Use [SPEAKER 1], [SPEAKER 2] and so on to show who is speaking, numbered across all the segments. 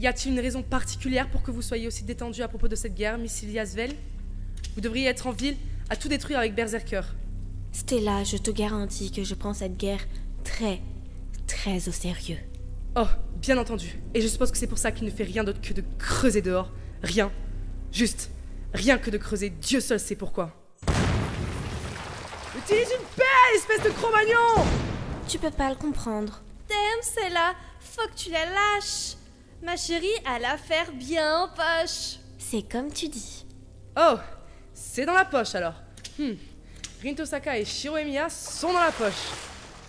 [SPEAKER 1] Y a-t-il une raison particulière pour que vous soyez aussi détendu à propos de cette guerre, Miss Ilyasvel? Vous devriez être en ville à tout détruire avec Berserker.
[SPEAKER 2] Stella, je te garantis que je prends cette guerre très, très au sérieux.
[SPEAKER 1] Oh, bien entendu. Et je suppose que c'est pour ça qu'il ne fait rien d'autre que de creuser dehors. Rien. Juste. Rien que de creuser. Dieu seul sait pourquoi. Utilise une pelle, espèce de Cro-Magnon!
[SPEAKER 2] Tu peux pas le comprendre.
[SPEAKER 3] Damn, c'est là. Faut que tu la lâches. Ma chérie a l'affaire bien en poche.
[SPEAKER 2] C'est comme tu dis.
[SPEAKER 1] Oh, c'est dans la poche alors. Rin Tosaka et Shiro Emiya sont dans la poche.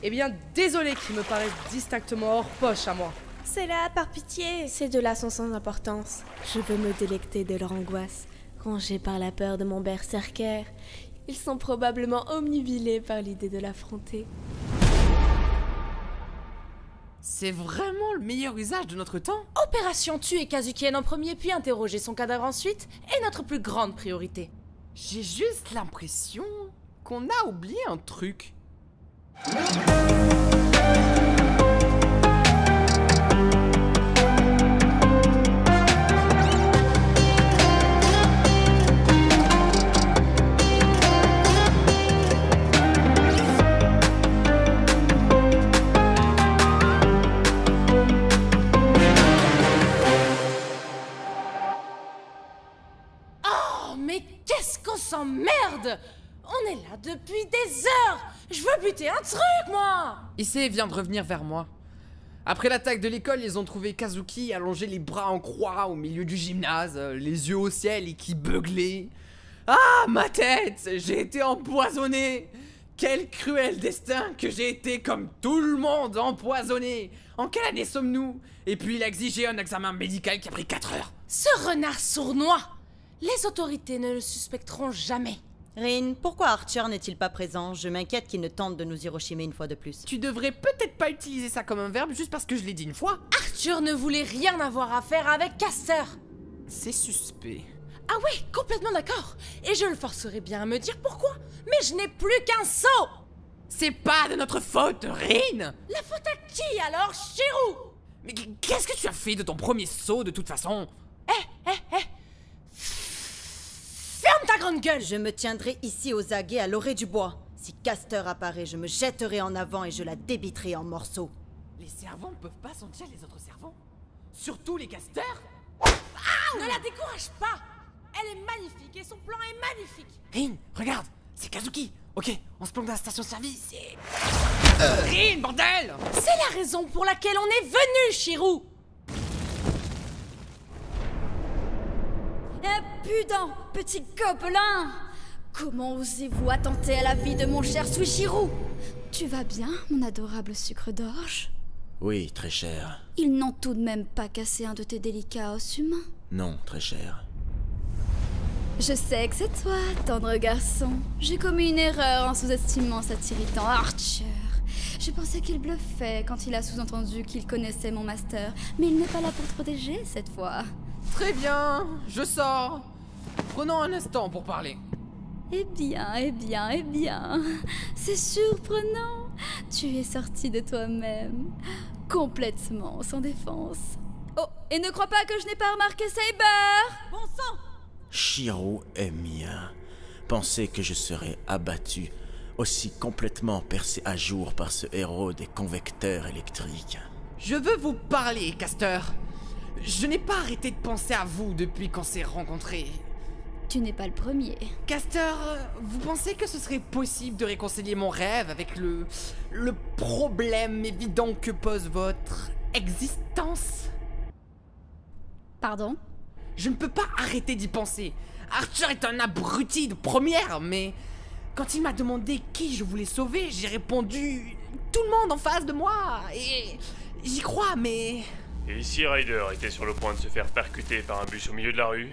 [SPEAKER 1] Eh bien, désolé qu'ils me paraissent distinctement hors poche à moi.
[SPEAKER 3] C'est là, par pitié.
[SPEAKER 2] Ces deux-là sont sans importance. Je veux me délecter de leur angoisse, rongés par la peur de mon berserker. Ils sont probablement omnubilés par l'idée de l'affronter.
[SPEAKER 4] C'est vraiment le meilleur usage de notre temps?
[SPEAKER 5] Opération tuer Kazukien en premier puis interroger son cadavre ensuite est notre plus grande priorité.
[SPEAKER 4] J'ai juste l'impression qu'on a oublié un truc.
[SPEAKER 5] Oh, mais qu'est-ce qu'on s'emmerde! On est là depuis des heures! Je veux buter un truc, moi!
[SPEAKER 4] Issei vient de revenir vers moi. Après l'attaque de l'école, ils ont trouvé Kazuki allongé les bras en croix au milieu du gymnase, les yeux au ciel et qui beuglait. Ah, ma tête! J'ai été empoisonné! Quel cruel destin que j'ai été comme tout le monde empoisonné! En quelle année sommes-nous? Et puis il a exigé un examen médical qui a pris 4 heures.
[SPEAKER 5] Ce renard sournois! Les autorités ne le suspecteront jamais.
[SPEAKER 6] Rin, pourquoi Archer n'est-il pas présent? Je m'inquiète qu'il ne tente de nous Hiroshimer une fois de plus.
[SPEAKER 4] Tu devrais peut-être pas utiliser ça comme un verbe juste parce que je l'ai dit une fois.
[SPEAKER 5] Arthur ne voulait rien avoir à faire avec Caster.
[SPEAKER 4] C'est suspect.
[SPEAKER 5] Ah ouais, complètement d'accord. Et je le forcerai bien à me dire pourquoi. Mais je n'ai plus qu'un seau.
[SPEAKER 4] C'est pas de notre faute, Rin!
[SPEAKER 5] La faute à qui alors, Shirou?
[SPEAKER 4] Mais qu'est-ce que tu as fait de ton premier saut de toute façon?
[SPEAKER 5] Ferme ta grande gueule!
[SPEAKER 6] Je me tiendrai ici aux aguets à l'orée du bois. Si Caster apparaît, je me jetterai en avant et je la débiterai en morceaux.
[SPEAKER 4] Les servants ne peuvent pas sentir les autres servants? Surtout les casters?
[SPEAKER 5] Ne la décourage pas! Elle est magnifique et son plan est magnifique!
[SPEAKER 4] Rin, regarde! C'est Kazuki! Ok, on se planque dans la station-service et... Rin, bordel!
[SPEAKER 5] C'est la raison pour laquelle on est venu, Shirou!
[SPEAKER 3] Impudent, petit gobelin! Comment osez-vous attenter à la vie de mon cher Suishiro? Tu vas bien, mon adorable sucre d'orge?
[SPEAKER 7] Oui, très cher.
[SPEAKER 3] Ils n'ont tout de même pas cassé un de tes délicats os humains.
[SPEAKER 7] Non, très cher.
[SPEAKER 3] Je sais que c'est toi, tendre garçon. J'ai commis une erreur en sous-estimant cet irritant Archer. Je pensais qu'il bluffait quand il a sous-entendu qu'il connaissait mon master, mais il n'est pas là pour te protéger cette fois.
[SPEAKER 4] Très bien, je sors. Prenons un instant pour parler.
[SPEAKER 3] Eh bien, c'est surprenant. Tu es sorti de toi-même, complètement sans défense. Oh, et ne crois pas que je n'ai pas remarqué Saber!
[SPEAKER 6] Bon sang!
[SPEAKER 7] Shiro Emiya. Pensez que je serais abattu, aussi complètement percé à jour par ce héros des convecteurs électriques.
[SPEAKER 4] Je veux vous parler, Caster. Je n'ai pas arrêté de penser à vous depuis qu'on s'est rencontrés.
[SPEAKER 3] Tu n'es pas le premier.
[SPEAKER 4] Caster, vous pensez que ce serait possible de réconcilier mon rêve avec le problème évident que pose votre existence?
[SPEAKER 3] Pardon?
[SPEAKER 4] Je ne peux pas arrêter d'y penser. Archer est un abruti de première, mais quand il m'a demandé qui je voulais sauver, j'ai répondu tout le monde en face de moi. Et j'y crois, mais...
[SPEAKER 8] Et ici Ryder était sur le point de se faire percuter par un bus au milieu de la rue.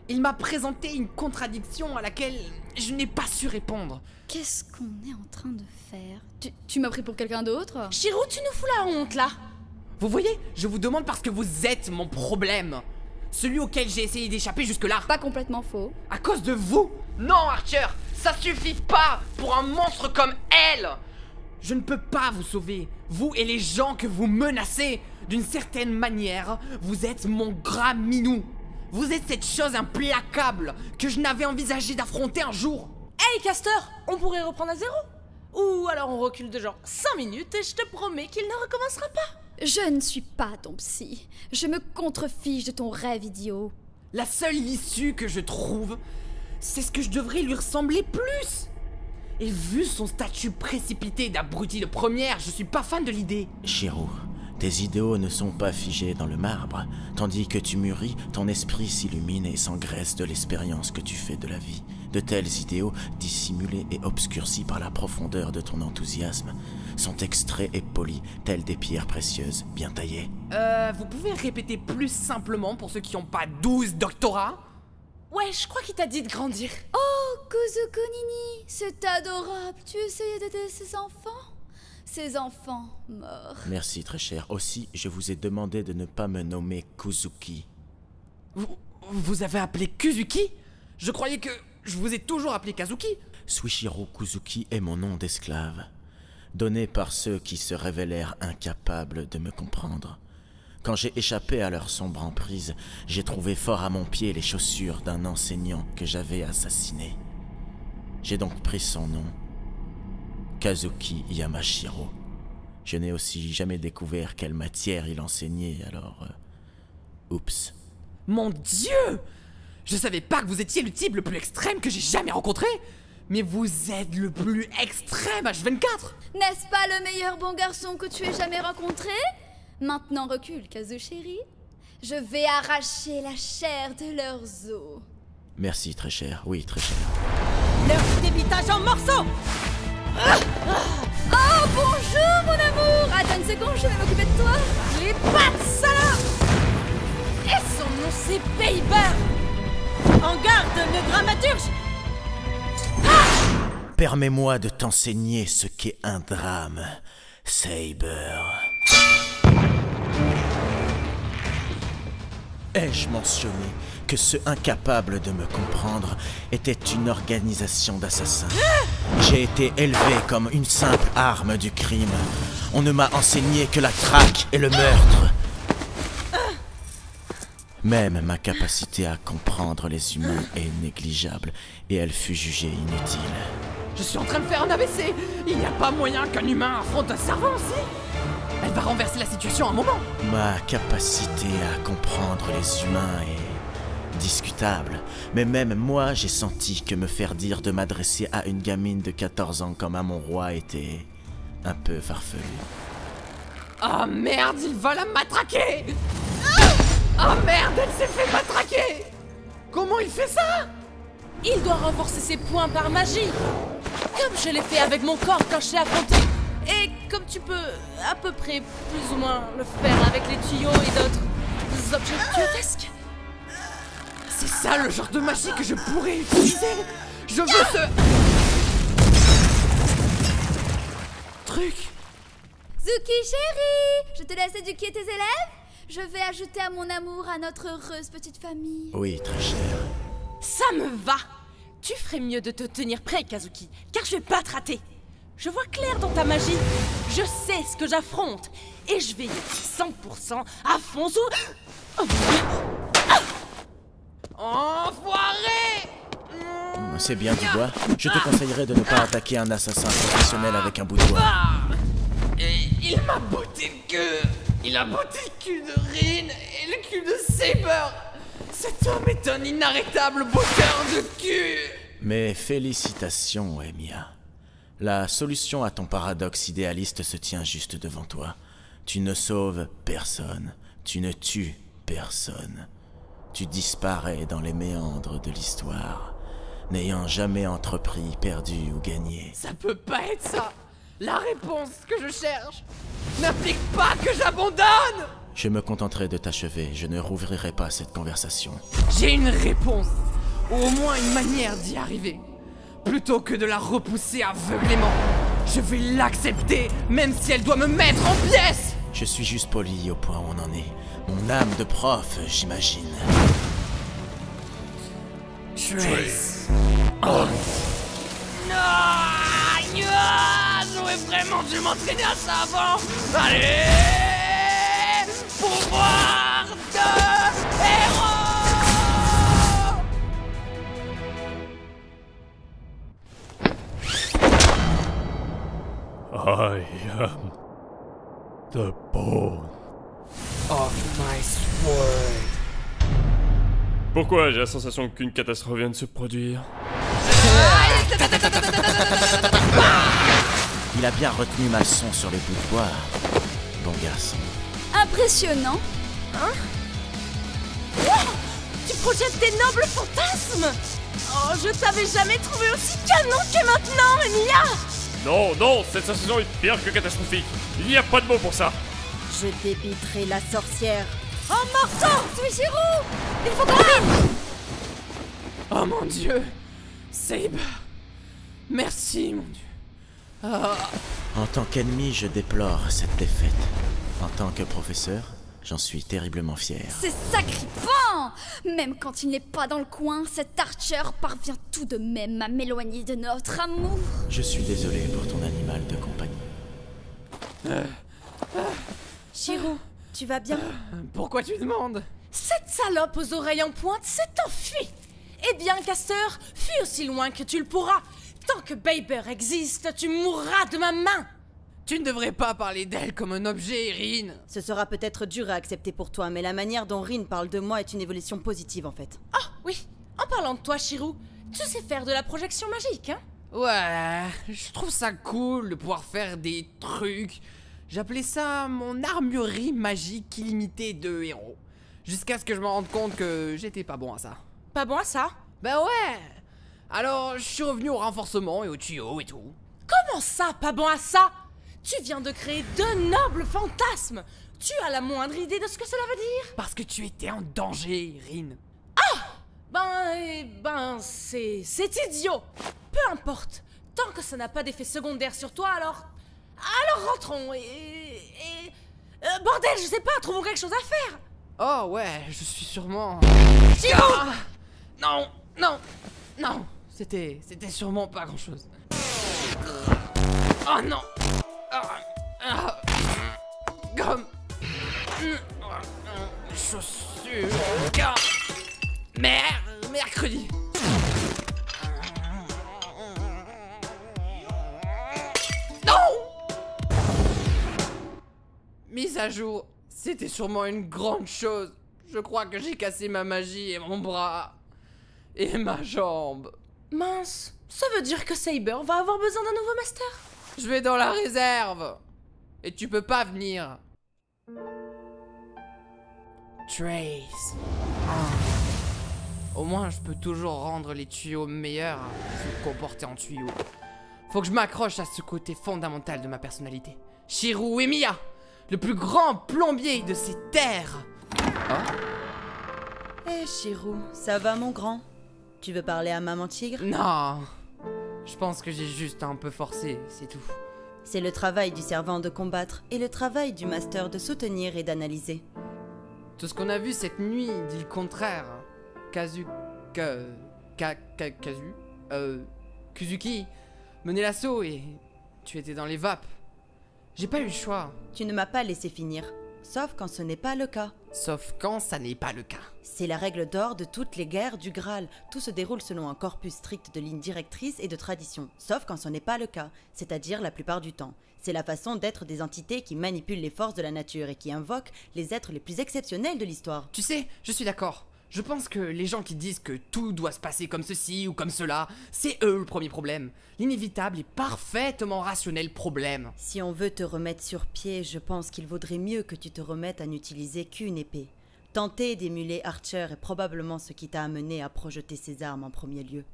[SPEAKER 4] Il m'a présenté une contradiction à laquelle je n'ai pas su répondre.
[SPEAKER 3] Qu'est-ce qu'on est en train de faire? Tu m'as pris pour quelqu'un d'autre?
[SPEAKER 5] Shirou, tu nous fous la honte, là!
[SPEAKER 4] Vous voyez, je vous demande parce que vous êtes mon problème. Celui auquel j'ai essayé d'échapper jusque-là.
[SPEAKER 3] Pas complètement faux.
[SPEAKER 4] À cause de vous? Non, Archer, ça suffit pas pour un monstre comme elle. Je ne peux pas vous sauver, vous et les gens que vous menacez. D'une certaine manière, vous êtes mon gras minou. Vous êtes cette chose implacable que je n'avais envisagé d'affronter un jour.
[SPEAKER 5] Hey Castor, on pourrait reprendre à zéro. Ou alors on recule de genre 5 minutes et je te promets qu'il ne recommencera pas.
[SPEAKER 3] Je ne suis pas ton psy. Je me contrefiche de ton rêve idiot.
[SPEAKER 4] La seule issue que je trouve, c'est ce que je devrais lui ressembler plus. Et vu son statut précipité d'abruti de première, je suis pas fan de l'idée.
[SPEAKER 7] Shiro, tes idéaux ne sont pas figés dans le marbre. Tandis que tu mûris, ton esprit s'illumine et s'engraisse de l'expérience que tu fais de la vie. De tels idéaux, dissimulés et obscurcis par la profondeur de ton enthousiasme, sont extraits et polis, tels des pierres précieuses, bien taillées.
[SPEAKER 4] Vous pouvez répéter plus simplement pour ceux qui n'ont pas 12 doctorats?
[SPEAKER 5] Ouais, je crois qu'il t'a dit de grandir.
[SPEAKER 3] Oh, Kuzuko Nini, c'est adorable. Tu essayais d'aider ces enfants? Ces enfants morts.
[SPEAKER 7] Merci, très cher. Aussi, je vous ai demandé de ne pas me nommer Kuzuki.
[SPEAKER 4] Vous avez appelé Kuzuki? Je croyais que je vous ai toujours appelé Kazuki.
[SPEAKER 7] Suishiro Kuzuki est mon nom d'esclave, donné par ceux qui se révélèrent incapables de me comprendre. Quand j'ai échappé à leur sombre emprise, j'ai trouvé fort à mon pied les chaussures d'un enseignant que j'avais assassiné. J'ai donc pris son nom, Kazuki Yamashiro. Je n'ai aussi jamais découvert quelle matière il enseignait, alors... oups.
[SPEAKER 4] Mon Dieu! Je savais pas que vous étiez le type le plus extrême que j'ai jamais rencontré! Mais vous êtes le plus extrême H24!
[SPEAKER 3] N'est-ce pas le meilleur bon garçon que tu aies jamais rencontré? Maintenant recule, Kazu chéri. Je vais arracher la chair de leurs os.
[SPEAKER 7] Merci, très cher. Oui, très cher.
[SPEAKER 6] Leur débitage en morceaux!
[SPEAKER 3] Oh, bonjour, mon amour! Attends une seconde, je vais m'occuper de toi.
[SPEAKER 5] Les pattes, salope! Et son nom, c'est Paper!
[SPEAKER 6] En garde, le dramaturge!
[SPEAKER 7] Permets-moi de t'enseigner ce qu'est un drame, Saber. Ai-je mentionné que ceux incapables de me comprendre était une organisation d'assassins? J'ai été élevé comme une simple arme du crime. On ne m'a enseigné que la traque et le meurtre. Même ma capacité à comprendre les humains est négligeable et elle fut jugée inutile.
[SPEAKER 4] Je suis en train de faire un AVC! Il n'y a pas moyen qu'un humain affronte un servant aussi! Elle va renverser la situation à un moment!
[SPEAKER 7] Ma capacité à comprendre les humains est discutable, mais même moi j'ai senti que me faire dire de m'adresser à une gamine de 14 ans comme à mon roi était un peu farfelu.
[SPEAKER 4] Ah merde, il va la matraquer! Ah merde, elle s'est fait matraquer! Comment il fait ça?
[SPEAKER 5] Il doit renforcer ses points par magie, comme je l'ai fait avec mon corps quand je l'ai affronté. Et comme tu peux à peu près plus ou moins le faire avec les tuyaux et d'autres objets grotesques.
[SPEAKER 4] C'est ça le genre de magie que je pourrais utiliser! Je veux ce... truc!
[SPEAKER 3] Zuki chérie, je te laisse éduquer tes élèves. Je vais ajouter à mon amour à notre heureuse petite famille.
[SPEAKER 7] Oui, très cher.
[SPEAKER 5] Ça me va. Tu ferais mieux de te tenir prêt, Kazuki, car je vais pas te rater. Je vois clair dans ta magie. Je sais ce que j'affronte. Et je vais y aller 100% à fond sous...
[SPEAKER 4] Enfoiré!
[SPEAKER 7] C'est bien du bois. Je te conseillerais de ne pas attaquer un assassin professionnel avec un bout de bois.
[SPEAKER 4] Et il m'a botté le cul! Il a botté le cul de Rin et le cul de Saber! Cet homme est un inarrêtable botteur de cul!
[SPEAKER 7] Mes félicitations, Emiya. La solution à ton paradoxe idéaliste se tient juste devant toi. Tu ne sauves personne. Tu ne tues personne. Tu disparais dans les méandres de l'histoire, n'ayant jamais entrepris, perdu ou gagné.
[SPEAKER 4] Ça peut pas être ça! La réponse que je cherche n'implique pas que j'abandonne!
[SPEAKER 7] Je me contenterai de t'achever, je ne rouvrirai pas cette conversation.
[SPEAKER 4] J'ai une réponse, ou au moins une manière d'y arriver. Plutôt que de la repousser aveuglément, je vais l'accepter, même si elle doit me mettre en pièces!
[SPEAKER 7] Je suis juste poli au point où on en est. Mon âme de prof, j'imagine.
[SPEAKER 4] Trace. Oh. Non! J'aurais vraiment dû m'entraîner à ça avant. Allez, pouvoir de héros.
[SPEAKER 8] I am the bone
[SPEAKER 4] of my sword.
[SPEAKER 8] Pourquoi j'ai la sensation qu'une catastrophe vient de se produire?
[SPEAKER 7] Il a bien retenu ma leçon sur les bouts de bois. Bon garçon.
[SPEAKER 3] Impressionnant.
[SPEAKER 5] Tu projettes des nobles fantasmes. Oh, je t'avais jamais trouvé aussi canon que maintenant, Emilia.
[SPEAKER 8] Non, cette sensation est pire que catastrophique. Il n'y a pas de mot pour ça.
[SPEAKER 6] Je débiterai la sorcière.
[SPEAKER 3] Oh, morceau, Suichirou. Il faut qu'on vienne.
[SPEAKER 4] Oh mon dieu, Saber. Merci, mon dieu.
[SPEAKER 7] En tant qu'ennemi, je déplore cette défaite. En tant que professeur, j'en suis terriblement fier.
[SPEAKER 3] C'est sacripant. Même quand il n'est pas dans le coin, cet Archer parvient tout de même à m'éloigner de notre amour.
[SPEAKER 7] Je suis désolé pour ton animal de compagnie.
[SPEAKER 6] Shiro, tu vas bien?
[SPEAKER 4] Pourquoi tu demandes?
[SPEAKER 5] Cette salope aux oreilles en pointe s'est enfuie. Eh bien, Castor, fuis aussi loin que tu le pourras. Tant que Baber existe, tu mourras de ma main.
[SPEAKER 4] Tu ne devrais pas parler d'elle comme un objet, Rin.
[SPEAKER 6] Ce sera peut-être dur à accepter pour toi, mais la manière dont Rin parle de moi est une évolution positive en fait.
[SPEAKER 5] Oh, oui. En parlant de toi, Shiro, tu sais faire de la projection magique, hein?
[SPEAKER 4] Ouais, je trouve ça cool de pouvoir faire des trucs. J'appelais ça mon armurerie magique illimitée de héros. Jusqu'à ce que je me rende compte que j'étais pas bon à ça.
[SPEAKER 5] Pas bon à ça?
[SPEAKER 4] Ben ouais. Alors, je suis revenu au renforcement et au tuyau et tout.
[SPEAKER 5] Comment ça, pas bon à ça? Tu viens de créer deux nobles fantasmes. Tu as la moindre idée de ce que cela veut dire?
[SPEAKER 4] Parce que tu étais en danger, Rin.
[SPEAKER 5] C'est idiot. Peu importe. Tant que ça n'a pas d'effet secondaire sur toi, alors rentrons bordel, je sais pas, trouvons quelque chose à faire.
[SPEAKER 4] Oh ouais, je suis sûrement...
[SPEAKER 5] Shiro!
[SPEAKER 4] Non, c'était sûrement pas grand chose. Oh non. Gomme. Chaussures. Mercredi. Non. Mise à jour. C'était sûrement une grande chose. Je crois que j'ai cassé ma magie et mon bras. Et ma jambe.
[SPEAKER 5] Mince, ça veut dire que Saber va avoir besoin d'un nouveau master?
[SPEAKER 4] Je vais dans la réserve. Et tu peux pas venir. Trace. Au moins, je peux toujours rendre les tuyaux meilleurs, se comporter en tuyaux. Faut que je m'accroche à ce côté fondamental de ma personnalité. Shiro Emiya, le plus grand plombier de ces terres.
[SPEAKER 6] Eh Shiro, ça va mon grand? Tu veux parler à maman tigre?
[SPEAKER 4] Non. Je pense que j'ai juste un peu forcé, c'est tout.
[SPEAKER 6] C'est le travail du servant de combattre et le travail du master de soutenir et d'analyser.
[SPEAKER 4] Tout ce qu'on a vu cette nuit dit le contraire. Kuzuki menait l'assaut et tu étais dans les vapes. J'ai pas eu le choix.
[SPEAKER 6] Tu ne m'as pas laissé finir, sauf quand ce n'est pas le cas.
[SPEAKER 4] Sauf quand ça n'est pas le cas.
[SPEAKER 6] C'est la règle d'or de toutes les guerres du Graal. Tout se déroule selon un corpus strict de lignes directrices et de traditions, sauf quand ce n'est pas le cas, c'est-à-dire la plupart du temps. C'est la façon d'être des entités qui manipulent les forces de la nature et qui invoquent les êtres les plus exceptionnels de l'histoire.
[SPEAKER 4] Tu sais, je suis d'accord. Je pense que les gens qui disent que tout doit se passer comme ceci ou comme cela, c'est eux le premier problème. L'inévitable et parfaitement rationnel problème.
[SPEAKER 6] Si on veut te remettre sur pied, je pense qu'il vaudrait mieux que tu te remettes à n'utiliser qu'une épée. Tenter d'émuler Archer est probablement ce qui t'a amené à projeter ses armes en premier lieu.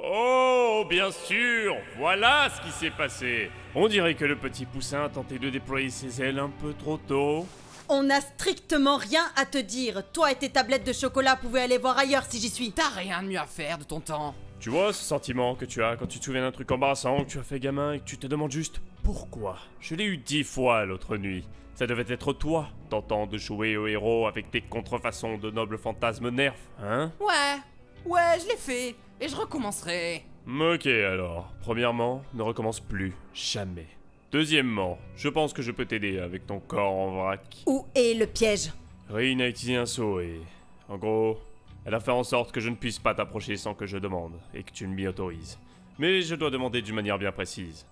[SPEAKER 8] Oh, bien sûr. Voilà ce qui s'est passé. On dirait que le petit poussin a tenté de déployer ses ailes un peu trop tôt.
[SPEAKER 6] On n'a strictement rien à te dire. Toi et tes tablettes de chocolat pouvaient aller voir ailleurs si j'y suis.
[SPEAKER 4] T'as rien de mieux à faire de ton temps.
[SPEAKER 8] Tu vois ce sentiment que tu as quand tu te souviens d'un truc embarrassant que tu as fait gamin et que tu te demandes juste pourquoi? Je l'ai eu 10 fois l'autre nuit. Ça devait être toi, tentant de jouer au héros avec tes contrefaçons de nobles fantasmes nerfs, hein?
[SPEAKER 4] Ouais, je l'ai fait. Et je recommencerai.
[SPEAKER 8] Ok alors, premièrement, ne recommence plus, jamais. Deuxièmement, je pense que je peux t'aider avec ton corps en vrac.
[SPEAKER 6] Où est le piège?
[SPEAKER 8] Rin a utilisé un sceau et... En gros, elle a fait en sorte que je ne puisse pas t'approcher sans que je demande, et que tu ne m'y autorises. Mais je dois demander d'une manière bien précise.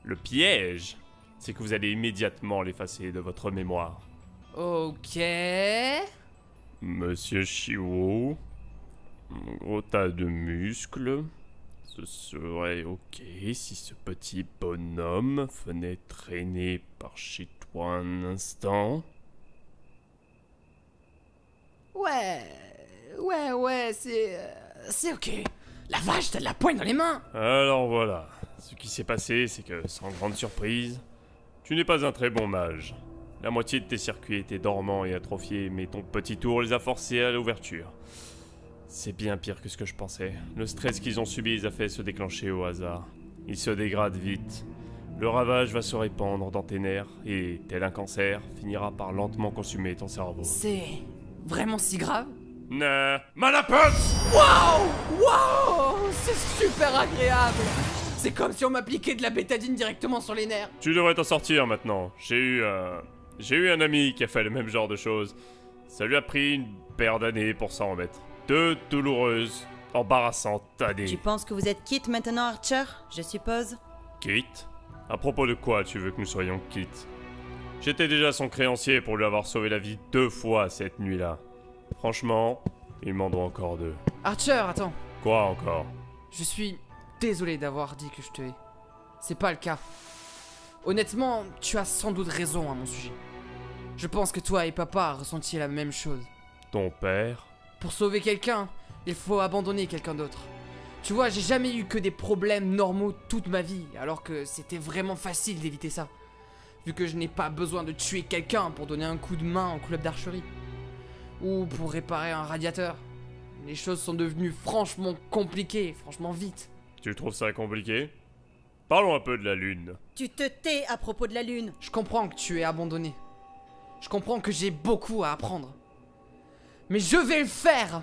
[SPEAKER 8] Le piège, c'est que vous allez immédiatement l'effacer de votre mémoire.
[SPEAKER 4] Ok.
[SPEAKER 8] Monsieur Shiro, un gros tas de muscles. Ce serait ok si ce petit bonhomme venait traîner par chez toi un instant.
[SPEAKER 4] Ouais, c'est ok. La vache, t'as de la poigne dans les mains.
[SPEAKER 8] Alors voilà, ce qui s'est passé, c'est que, sans grande surprise, tu n'es pas un très bon mage. La moitié de tes circuits étaient dormants et atrophiés, mais ton petit tour les a forcés à l'ouverture. C'est bien pire que ce que je pensais. Le stress qu'ils ont subi les a fait se déclencher au hasard. Ils se dégradent vite. Le ravage va se répandre dans tes nerfs et, tel un cancer, finira par lentement consumer ton cerveau.
[SPEAKER 4] C'est vraiment si grave?
[SPEAKER 8] Nah, Malapote!
[SPEAKER 4] Waouh, c'est super agréable. C'est comme si on m'appliquait de la bétadine directement sur les nerfs.
[SPEAKER 8] Tu devrais t'en sortir maintenant. J'ai eu un ami qui a fait le même genre de choses. Ça lui a pris une paire d'années pour s'en remettre. 2 douloureuses, embarrassantes années.
[SPEAKER 6] Tu penses que vous êtes quitte maintenant, Archer? Je suppose.
[SPEAKER 8] Quitte? À propos de quoi tu veux que nous soyons quittes? J'étais déjà son créancier pour lui avoir sauvé la vie 2 fois cette nuit-là. Franchement, il m'en doit encore 2.
[SPEAKER 4] Archer, attends.
[SPEAKER 8] Quoi encore?
[SPEAKER 4] Je suis désolé d'avoir dit que je te hais. C'est pas le cas. Honnêtement, tu as sans doute raison à mon sujet. Je pense que toi et papa ressentiez la même chose.
[SPEAKER 8] Ton père?
[SPEAKER 4] Pour sauver quelqu'un, il faut abandonner quelqu'un d'autre. Tu vois, j'ai jamais eu que des problèmes normaux toute ma vie, alors que c'était vraiment facile d'éviter ça. Vu que je n'ai pas besoin de tuer quelqu'un pour donner un coup de main au club d'archerie. Ou pour réparer un radiateur. Les choses sont devenues franchement compliquées, franchement vite.
[SPEAKER 8] Tu trouves ça compliqué? Parlons un peu de la lune.
[SPEAKER 6] Tu te tais à propos de la lune.
[SPEAKER 4] Je comprends que tu es abandonné. Je comprends que j'ai beaucoup à apprendre. Mais je vais le faire!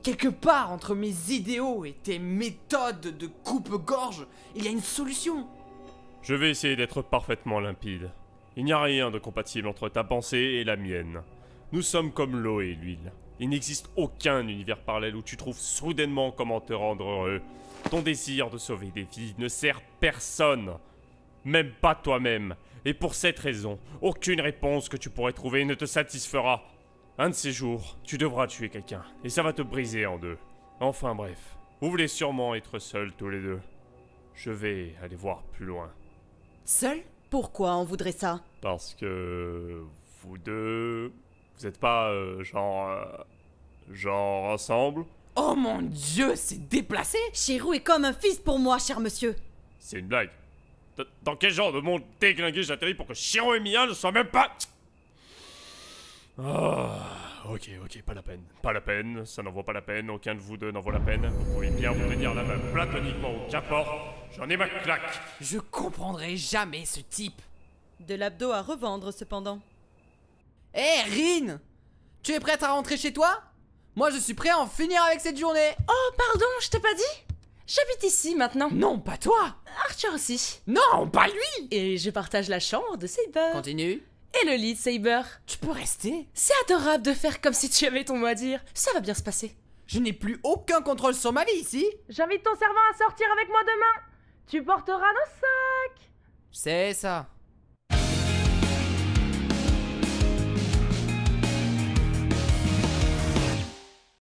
[SPEAKER 4] Quelque part entre mes idéaux et tes méthodes de coupe-gorge, il y a une solution.
[SPEAKER 8] Je vais essayer d'être parfaitement limpide. Il n'y a rien de compatible entre ta pensée et la mienne. Nous sommes comme l'eau et l'huile. Il n'existe aucun univers parallèle où tu trouves soudainement comment te rendre heureux. Ton désir de sauver des vies ne sert personne. Même pas toi-même. Et pour cette raison, aucune réponse que tu pourrais trouver ne te satisfera. Un de ces jours, tu devras tuer quelqu'un. Et ça va te briser en 2. Enfin bref, vous voulez sûrement être seuls tous les 2. Je vais aller voir plus loin.
[SPEAKER 6] Seul? Pourquoi on voudrait ça?
[SPEAKER 8] Parce que... vous deux... Vous êtes pas, genre ensemble?
[SPEAKER 4] Oh mon dieu, c'est déplacé!
[SPEAKER 6] Shiro est comme un fils pour moi, cher monsieur.
[SPEAKER 8] C'est une blague. Dans quel genre de monde déglingué j'atterris pour que Shiro et Mia ne soient même pas... Ok, pas la peine. Pas la peine, ça n'en vaut pas la peine, aucun de vous deux n'en vaut la peine. Vous pouvez bien vous tenir la main platoniquement ou qu'importe, j'en ai ma claque.
[SPEAKER 4] Je comprendrai jamais ce type.
[SPEAKER 6] De l'abdo à revendre, cependant.
[SPEAKER 4] Hé, Rin! Tu es prête à rentrer chez toi? Moi, je suis prêt à en finir avec cette journée.
[SPEAKER 1] Oh, pardon, je t'ai pas dit? J'habite ici maintenant.
[SPEAKER 4] Non, pas toi.
[SPEAKER 1] Archer aussi.
[SPEAKER 4] Non, pas lui.
[SPEAKER 1] Et je partage la chambre de Saber.
[SPEAKER 4] Continue.
[SPEAKER 1] Et le lit de Saber.
[SPEAKER 4] Tu peux rester?
[SPEAKER 1] C'est adorable de faire comme si tu avais ton mot à dire. Ça va bien se passer.
[SPEAKER 4] Je n'ai plus aucun contrôle sur ma vie ici.
[SPEAKER 1] J'invite ton servant à sortir avec moi demain. Tu porteras nos sacs.
[SPEAKER 4] C'est ça.